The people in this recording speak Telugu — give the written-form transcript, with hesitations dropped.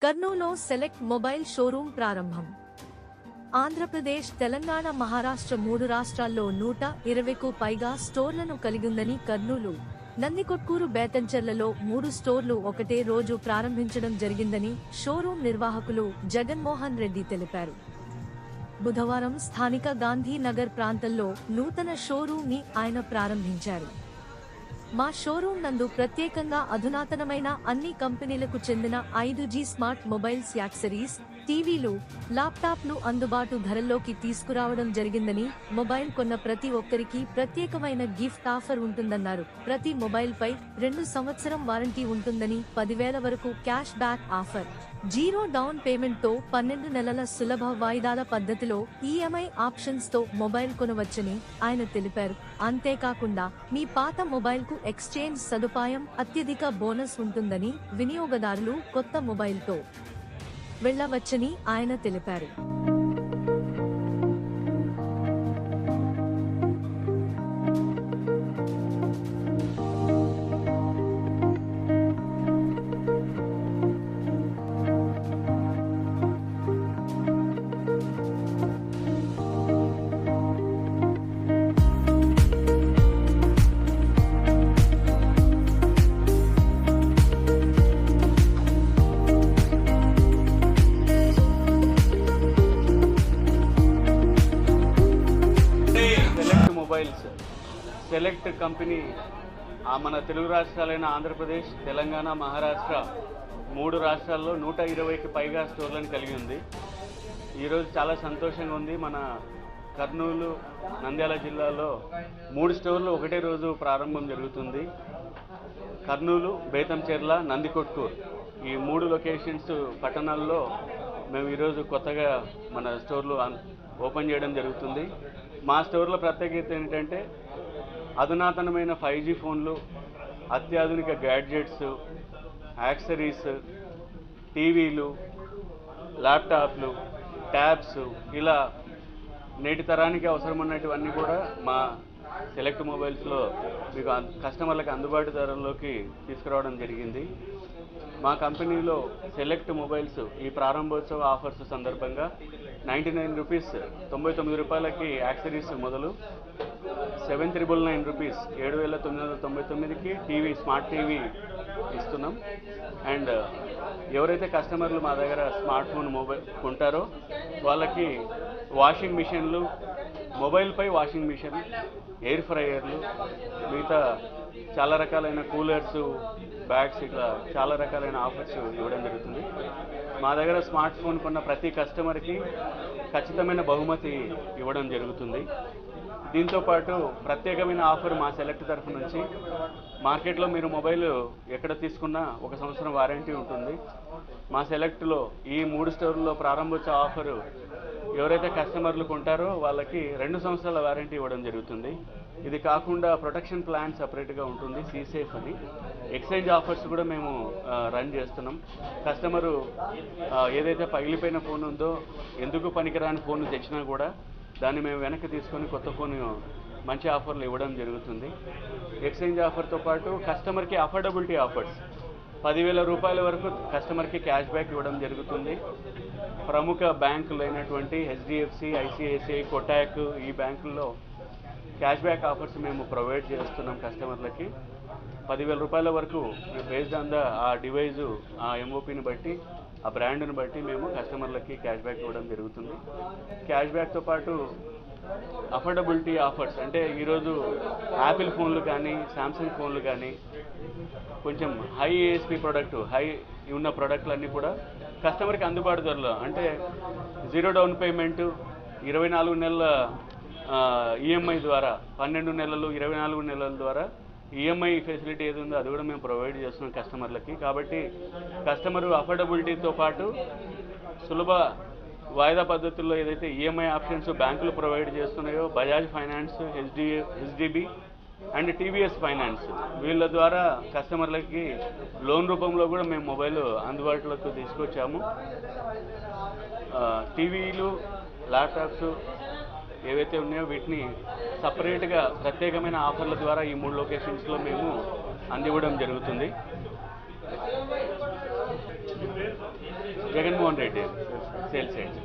కర్నూలులో సెలెక్ట్ మొబైల్ షోరూం ప్రారంభం. ఆంధ్రప్రదేశ్, తెలంగాణ, మహారాష్ట్ర 3 రాష్ట్రాల్లో 120కు పైగా స్టోర్లను కలిగిందని కర్నూలు, నందికొట్కూరు, బేతంచెర్లలో 3 స్టోర్లు ఒకటే రోజు ప్రారంభించడం జరిగిందని షోరూం నిర్వాహకులు జగన్మోహన్ రెడ్డి తెలిపారు. బుధవారం స్థానిక గాంధీ నగర్ ప్రాంతంలో నూతన షోరూం ని ఆయన ప్రారంభించారు. మా షోరూం నందు ప్రత్యేకంగా అధునాతనమైన అన్ని కంపెనీలకు చెందిన 5G స్మార్ట్ మొబైల్స్, యాక్సెసరీస్, టీవీలు, ల్యాప్టాప్లు అందుబాటు ధరల్లోకి తీసుకురావడం జరిగిందని, మొబైల్ కొన్న ప్రతి ఒక్కరికి ప్రత్యేకమైన గిఫ్ట్ ఆఫర్ ఉంటుందన్నారు. ప్రతి మొబైల్ పై 2 సంవత్సరం వారంటీ ఉంటుందని, 10,000 వరకు cash back offer, 0 down payment తో 12 నెలల సులభ వాయిదాల పద్ధతిలో ఈఎంఐ ఆప్షన్స్ తో మొబైల్ కొనవచ్చని ఆయన తెలిపారు. అంతేకాకుండా మీ పాత మొబైల్ కు ఎక్స్చేంజ్ సదుపాయం, అత్యధిక బోనస్ ఉంటుందని, వినియోగదారులు కొత్త మొబైల్ తో వెళ్లవచ్చని ఆయన తెలిపారు. మొబైల్స్ సెలెక్ట్ కంపెనీ మన తెలుగు రాష్ట్రాలైన ఆంధ్రప్రదేశ్, తెలంగాణ, మహారాష్ట్ర 3 రాష్ట్రాల్లో 120కి పైగా స్టోర్లను కలిగి ఉంది. ఈరోజు చాలా సంతోషంగా ఉంది. మన కర్నూలు, నంద్యాల జిల్లాలో 3 స్టోర్లు ఒకటే రోజు ప్రారంభం జరుగుతుంది. కర్నూలు, బేతంచెర్ల, నందికొట్కూరు ఈ 3 లొకేషన్స్ పట్టణాల్లో మేము ఈరోజు కొత్తగా మన స్టోర్లు ఓపెన్ చేయడం జరుగుతుంది. మా స్టోర్లో ప్రత్యేకత ఏంటంటే అధునాతనమైన 5G ఫోన్లు, అత్యాధునిక గ్యాడ్జెట్స్, యాక్సెసరీస్, టీవీలు, ల్యాప్టాప్లు, ట్యాబ్స్, ఇలా నేటి తరానికి అవసరమైనటువన్నీ కూడా మా సెలెక్ట్ మొబైల్స్లో మీకు కస్టమర్లకు అందుబాటు ధరల్లోకి తీసుకురావడం జరిగింది. మా కంపెనీలో సెలెక్ట్ మొబైల్స్ ఈ ప్రారంభోత్సవ ఆఫర్స్ సందర్భంగా 99 రూపీస్, 99 రూపాయలకి యాక్సెసరీస్ మొదలు, 7,999 రూపీస్, 7,999కి టీవీ, స్మార్ట్ టీవీ ఇస్తున్నాం. అండ్ ఎవరైతే కస్టమర్లు మా దగ్గర స్మార్ట్ ఫోన్ మొబైల్ కొంటారో వాళ్ళకి వాషింగ్ మిషన్లు, మొబైల్పై వాషింగ్ మిషన్, ఎయిర్ ఫ్రైయర్లు, మిగతా చాలా రకాలైన కూలర్స్, బ్యాగ్స్, ఇట్లా చాలా రకాలైన ఆఫర్స్ ఇవ్వడం జరుగుతుంది. మా దగ్గర స్మార్ట్ ఫోన్ కొన్న ప్రతి కస్టమర్కి ఖచ్చితమైన బహుమతి ఇవ్వడం జరుగుతుంది. దీంతోపాటు ప్రత్యేకమైన ఆఫర్ మా సెలెక్ట్ తరఫు నుంచి, మార్కెట్లో మీరు మొబైల్ ఎక్కడ తీసుకున్నా 1 సంవత్సరం వారంటీ ఉంటుంది. మా సెలెక్ట్లో ఈ 3 స్టోర్లలో ప్రారంభోత్సవ ఆఫరు ఎవరైతే కస్టమర్లు కొంటారో వాళ్ళకి 2 సంవత్సరాల వారంటీ ఇవ్వడం జరుగుతుంది. ఇది కాకుండా ప్రొటెక్షన్ ప్లాన్ సపరేట్గా ఉంటుంది, సీసేఫ్ అని. ఎక్స్చేంజ్ ఆఫర్స్ కూడా మేము రన్ చేస్తున్నాం. కస్టమరు ఏదైతే పగిలిపోయిన ఫోన్ ఉందో, ఎందుకు పనికిరాని ఫోన్ తెచ్చినా కూడా దాన్ని మేము వెనక్కి తీసుకొని కొత్త ఫోన్ మంచి ఆఫర్లు ఇవ్వడం జరుగుతుంది. ఎక్స్చేంజ్ ఆఫర్తో పాటు కస్టమర్కి అఫోర్డబిలిటీ ఆఫర్స్, 10,000 రూపాయల వరకు కస్టమర్కి క్యాష్ బ్యాక్ ఇవ్వడం జరుగుతుంది. ప్రముఖ బ్యాంకులు అయినటువంటి HDFC, ICICI, కోటాక్ ఈ బ్యాంకుల్లో క్యాష్ బ్యాక్ ఆఫర్స్ మేము ప్రొవైడ్ చేస్తున్నాం కస్టమర్లకి. 10,000 రూపాయల వరకు బేస్డ్ ఆన్ ఆ డివైజు, ఆ MOPని బట్టి, ఆ బ్రాండ్ని బట్టి మేము కస్టమర్లకి క్యాష్ బ్యాక్ ఇవ్వడం జరుగుతుంది. క్యాష్ బ్యాక్తో పాటు అఫోర్డబిలిటీ ఆఫర్స్ అంటే ఈరోజు యాపిల్ ఫోన్లు కానీ, శాంసంగ్ ఫోన్లు కానీ, కొంచెం హై ASP ప్రోడక్ట్, హై ఉన్న ప్రోడక్ట్లన్నీ కూడా కస్టమర్కి అందుబాటు ధరలో, అంటే 0 డౌన్ పేమెంట్, 24 నెలల EMI ద్వారా, 12 నెలలు, 24 నెలల ద్వారా EMI ఫెసిలిటీ ఏది ఉందో అది కూడా మేము ప్రొవైడ్ చేస్తున్నాం కస్టమర్లకి. కాబట్టి కస్టమర్ అఫోర్డబిలిటీతో పాటు సులభ వాయిదా పద్ధతుల్లో ఏదైతే EMI ఆప్షన్స్ బ్యాంకులు ప్రొవైడ్ చేస్తున్నాయో, Bajaj finance, HDB and TVS finance, వీళ్ళ ద్వారా కస్టమర్లకి లోన్ రూపంలో కూడా మేము మొబైల్ అందుబాటులోకి తీసుకొచ్చాము. టీవీలు, ల్యాప్టాప్స్ ఏవైతే ఉన్నాయో వీటిని సపరేట్గా ప్రత్యేకమైన ఆఫర్ల ద్వారా ఈ 3 లొకేషన్స్లో మేము అందివ్వడం జరుగుతుంది. Jaganmohan Reddy sales agent.